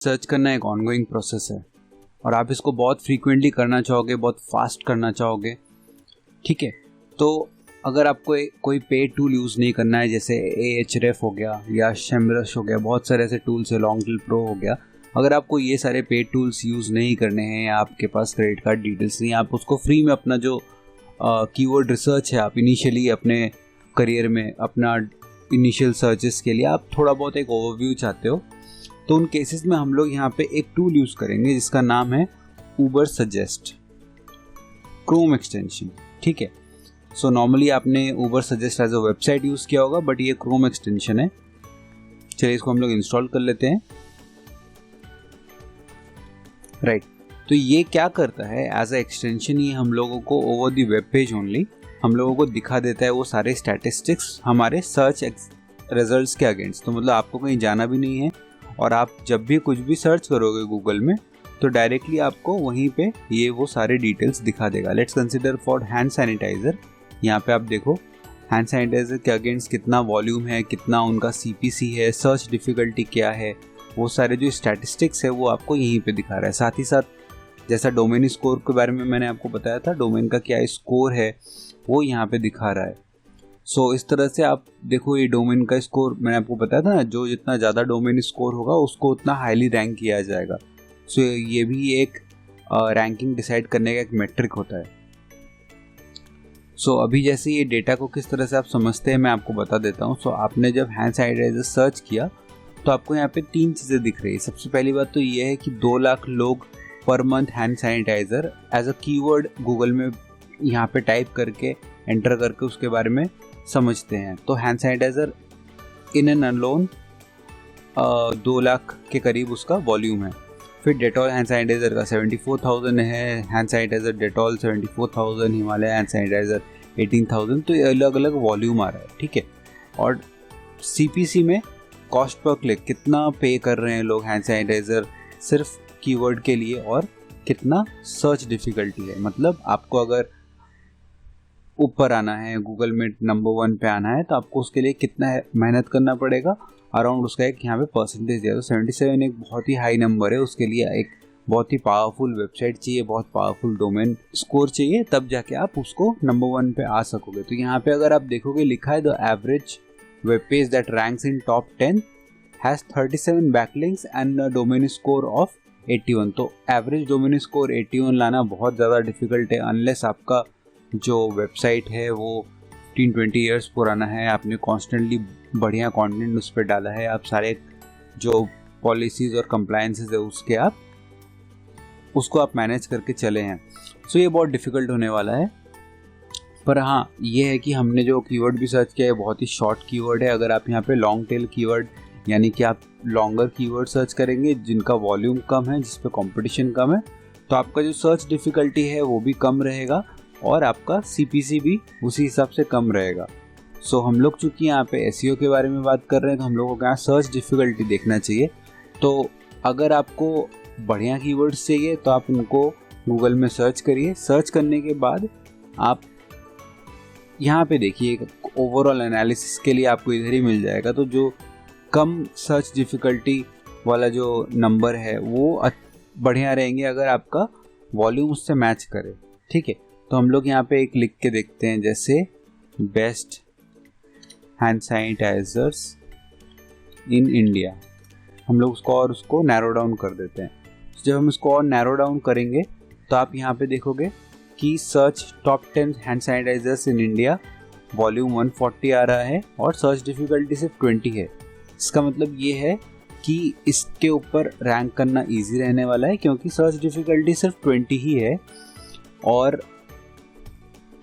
Search करना एक ongoing process है और आप इसको बहुत फ्रीक्वेंटली करना चाहोगे, बहुत फास्ट करना चाहोगे, ठीक है। तो अगर आपको कोई पेड टूल यूज़ नहीं करना है, जैसे Ahref हो गया या SEMrush हो गया, बहुत सारे ऐसे टूल्स है, लॉन्गटेल प्रो हो गया, अगर आपको ये सारे पेड टूल्स यूज़ नहीं करने हैं या आपके पास क्रेडिट कार्ड डिटेल्स नहीं, आप उसको फ्री में अपना जो कीवर्ड रिसर्च है, आप इनिशियली अपने करियर में अपना इनिशियल सर्चेस के लिए आप थोड़ा बहुत एक ओवरव्यू चाहते हो, तो उन केसेस में हम लोग यहाँ पे एक टूल यूज़ करेंगे जिसका नाम है Ubersuggest क्रोम एक्सटेंशन, ठीक है। सो नॉर्मली आपने Ubersuggest as a website use किया होगा, बट ये क्रोम एक्सटेंशन है। चलिए इसको हम लोग इंस्टॉल कर लेते हैं। राइट, तो ये क्या करता है, एज अ एक्सटेंशन ये हम लोगों को over the web page only हम लोगों को दिखा देता है वो सारे स्टैटिस्टिक्स हमारे सर्च रिजल्ट्स के अगेंस्ट। तो मतलब आपको कहीं जाना भी नहीं है और आप जब भी कुछ भी सर्च करोगे गूगल में तो डायरेक्टली आपको वहीं पे ये वो सारे डिटेल्स दिखा देगा। Let's consider for hand sanitizer. यहाँ पे आप देखो हैंड सैनिटाइज़र के अगेंस्ट कितना वॉल्यूम है, कितना उनका CPC है, सर्च डिफ़िकल्टी क्या है, वो सारे जो स्टैटिस्टिक्स है वो आपको यहीं पे दिखा रहा है। साथ ही साथ जैसा डोमेन स्कोर के बारे में मैंने आपको बताया था, डोमेन का क्या स्कोर है वो यहाँ पे दिखा रहा है। सो इस तरह से आप देखो, ये डोमेन का स्कोर मैंने आपको बताया था ना, जो जितना ज़्यादा डोमेन स्कोर होगा उसको उतना हाईली रैंक किया जाएगा। सो ये भी एक रैंकिंग डिसाइड करने का एक मेट्रिक होता है। सो अभी जैसे ये डेटा को किस तरह से आप समझते हैं मैं आपको बता देता हूँ। सो आपने जब हैंड सैनिटाइजर सर्च किया तो आपको यहाँ पे 3 चीज़ें दिख रही है। सबसे पहली बात तो ये है कि 2 लाख लोग पर month hand sanitizer as a keyword Google में यहाँ पे टाइप करके एंटर करके उसके बारे में समझते हैं। तो hand sanitizer in an alone 2 lakh के करीब उसका वॉल्यूम है। फिर डेटॉल हैंड सैनिटाइज़र का 74,000 है, hand sanitizer Dettol 74,000, Himalaya hand sanitizer 18,000। तो ये अलग अलग वॉल्यूम आ रहा है, ठीक है। और CPC में कॉस्ट पर क्लिक कितना पे कर रहे हैं लोग हैंड सैनिटाइज़र सिर्फ कीवर्ड के लिए, और कितना सर्च डिफ़िकल्टी है। मतलब आपको अगर ऊपर आना है, गूगल में नंबर 1 पे आना है, तो आपको उसके लिए कितना मेहनत करना पड़ेगा, अराउंड उसका एक यहाँ पे परसेंटेज दिया। तो 77 एक बहुत ही हाई नंबर है, उसके लिए एक बहुत ही पावरफुल वेबसाइट चाहिए, बहुत पावरफुल डोमेन स्कोर चाहिए, तब जाके आप उसको नंबर 1 पे आ सकोगे। तो यहाँ पे अगर आप देखोगे लिखा है the average web page that ranks in top 10 has 37 backlinks and domain score of 81। तो एवरेज डोमेन स्कोर 81 लाना बहुत ज़्यादा डिफिकल्ट है, अनलेस आपका जो वेबसाइट है वो 15-20 ईयर्स पुराना है, आपने कॉन्स्टेंटली बढ़िया कंटेंट उस पर डाला है, आप सारे जो पॉलिसीज़ और कंप्लायंसेस है उसको आप मैनेज करके चले हैं। सो ये बहुत डिफ़िकल्ट होने वाला है। पर हाँ, ये है कि हमने जो कीवर्ड भी सर्च किया है बहुत ही शॉर्ट कीवर्ड है। अगर आप यहाँ पे लॉन्ग टेल कीवर्ड यानी कि आप लॉन्गर कीवर्ड सर्च करेंगे जिनका वॉल्यूम कम है, जिस पे कंपटीशन कम है, तो आपका जो सर्च डिफ़िकल्टी है वो भी कम रहेगा और आपका CPC भी उसी हिसाब से कम रहेगा। सो हम लोग चूँकि यहाँ पे SEO के बारे में बात कर रहे हैं, तो हम लोगों को यहाँ सर्च डिफ़िकल्टी देखना चाहिए। तो अगर आपको बढ़िया कीवर्ड्स चाहिए तो आप उनको गूगल में सर्च करिए। सर्च करने के बाद आप यहाँ पे देखिए, ओवरऑल एनालिसिस के लिए आपको इधर ही मिल जाएगा। तो जो कम सर्च डिफ़िकल्टी वाला जो नंबर है वो बढ़िया रहेंगे अगर आपका वॉल्यूम उससे मैच करे, ठीक है। तो हम लोग यहाँ पे एक लिख के देखते हैं, जैसे best hand sanitizers in India, हम लोग उसको नैरो डाउन कर देते हैं। जब हम इसको और नैरो डाउन करेंगे तो आप यहाँ पे देखोगे कि search top 10 hand sanitizers in India, volume 140 आ रहा है और सर्च डिफ़िकल्टी सिर्फ 20 है। इसका मतलब ये है कि इसके ऊपर रैंक करना ईजी रहने वाला है, क्योंकि सर्च डिफ़िकल्टी सिर्फ 20 ही है और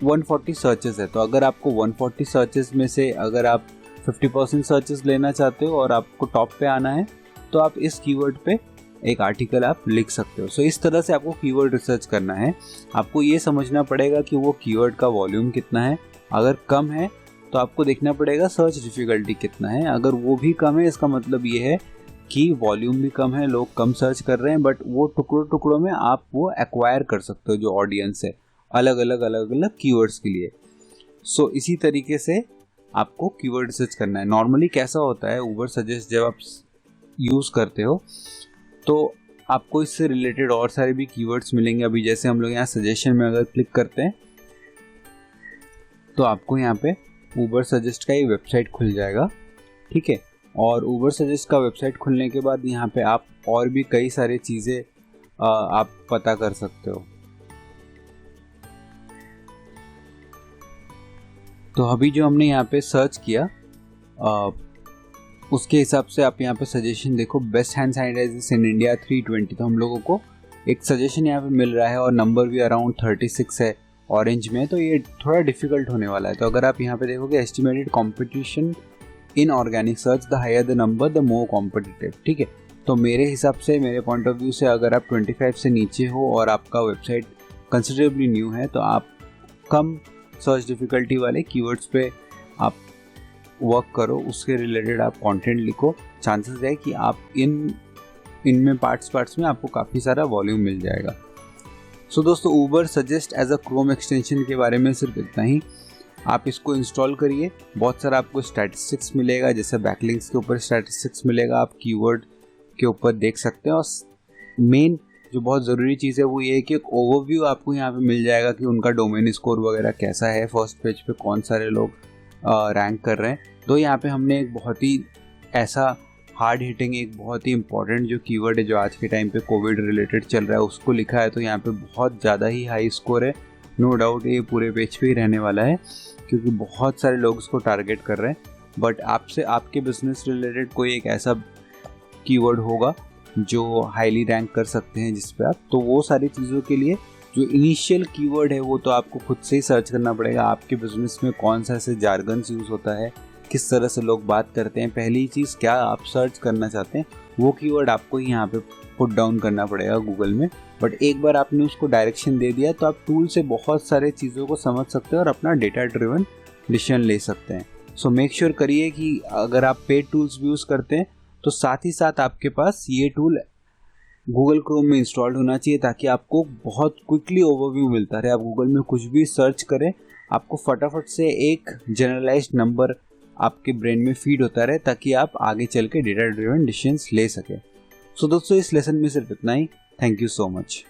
140 सर्चेस है। तो अगर आपको 140 सर्चेस में से अगर आप 50% सर्चेस लेना चाहते हो और आपको टॉप पे आना है, तो आप इस कीवर्ड पे एक आर्टिकल आप लिख सकते हो। सो इस तरह से आपको कीवर्ड रिसर्च करना है। आपको ये समझना पड़ेगा कि वो कीवर्ड का वॉल्यूम कितना है। अगर कम है तो आपको देखना पड़ेगा सर्च डिफ़िकल्टी कितना है। अगर वो भी कम है, इसका मतलब ये है कि वॉल्यूम भी कम है, लोग कम सर्च कर रहे हैं, बट वो टुकड़ों में आप वो एक्वायर कर सकते हो जो ऑडियंस है अलग अलग कीवर्ड्स के लिए। सो इसी तरीके से आपको कीवर्ड रिसर्च करना है। नॉर्मली कैसा होता है, Ubersuggest जब आप यूज़ करते हो तो आपको इससे रिलेटेड और सारे भी कीवर्ड्स मिलेंगे। अभी जैसे हम लोग यहाँ सजेशन में अगर क्लिक करते हैं तो आपको यहाँ पे ऊबर सजेस्ट का ही वेबसाइट खुल जाएगा, ठीक है। और ऊबर सजेस्ट का वेबसाइट खुलने के बाद यहाँ पे आप और भी कई सारी चीज़ें आप पता कर सकते हो। तो अभी जो हमने यहाँ पे सर्च किया उसके हिसाब से आप यहाँ पे सजेशन देखो, best hand sanitizers in India 320। तो हम लोगों को एक सजेशन यहाँ पे मिल रहा है और नंबर भी अराउंड 36 है ऑरेंज में, तो ये थोड़ा डिफिकल्ट होने वाला है। तो अगर आप यहाँ पे देखोगे estimated competition in organic search, the higher the number the more competitive, ठीक है। तो मेरे हिसाब से, मेरे पॉइंट ऑफ व्यू से, अगर आप 25 से नीचे हो और आपका वेबसाइट कंसिडरेबली न्यू है तो आप कम सर्च डिफ़िकल्टी वाले कीवर्ड्स पे आप वर्क करो, उसके रिलेटेड आप कंटेंट लिखो। चांसेस है कि आप इनमें पार्ट्स में आपको काफ़ी सारा वॉल्यूम मिल जाएगा। सो दोस्तों, Ubersuggest as a Chrome extension के बारे में सिर्फ इतना ही। आप इसको इंस्टॉल करिए, बहुत सारा आपको स्टैटिस्टिक्स मिलेगा, जैसे बैकलिंक्स के ऊपर स्टैटिस्टिक्स मिलेगा, आप कीवर्ड के ऊपर देख सकते हैं। और मेन जो बहुत ज़रूरी चीज़ है वो ये है कि एक ओवरव्यू आपको यहाँ पे मिल जाएगा कि उनका डोमेन स्कोर वगैरह कैसा है, फर्स्ट पेज पे कौन सारे लोग रैंक कर रहे हैं। तो यहाँ पे हमने एक बहुत ही ऐसा हार्ड हिटिंग, एक बहुत ही इंपॉर्टेंट जो कीवर्ड है जो आज के टाइम पे कोविड रिलेटेड चल रहा है उसको लिखा है। तो यहाँ पे बहुत ज़्यादा ही हाई स्कोर है, नो डाउट ये पूरे पेज पे ही रहने वाला है क्योंकि बहुत सारे लोग इसको टारगेट कर रहे हैं। बट आपसे आपके बिजनेस रिलेटेड कोई एक ऐसा कीवर्ड होगा जो हाईली रैंक कर सकते हैं जिस पे आप, तो वो सारी चीज़ों के लिए जो इनिशियल कीवर्ड है वो तो आपको खुद से ही सर्च करना पड़ेगा। आपके बिजनेस में कौन सा ऐसे जार्गन्स यूज़ होता है, किस तरह से लोग बात करते हैं, पहली चीज़ क्या आप सर्च करना चाहते हैं, वो कीवर्ड आपको यहाँ पे पुट डाउन करना पड़ेगा गूगल में। बट एक बार आपने उसको डायरेक्शन दे दिया तो आप टूल से बहुत सारे चीज़ों को समझ सकते हैं और अपना डेटा ड्रिवन डिसीजन ले सकते हैं। सो मेक श्योर करिए कि अगर आप पेड टूल्स भी यूज़ करते हैं तो साथ ही साथ आपके पास ये टूल गूगल क्रोम में इंस्टॉल्ड होना चाहिए ताकि आपको बहुत क्विकली ओवरव्यू मिलता रहे। आप गूगल में कुछ भी सर्च करें, आपको फटाफट से एक जनरलाइज्ड नंबर आपके ब्रेन में फीड होता रहे ताकि आप आगे चल के डेटा ड्रिवन डिसीजंस ले सकें। सो दोस्तों, इस लेसन में सिर्फ इतना ही। Thank you so much.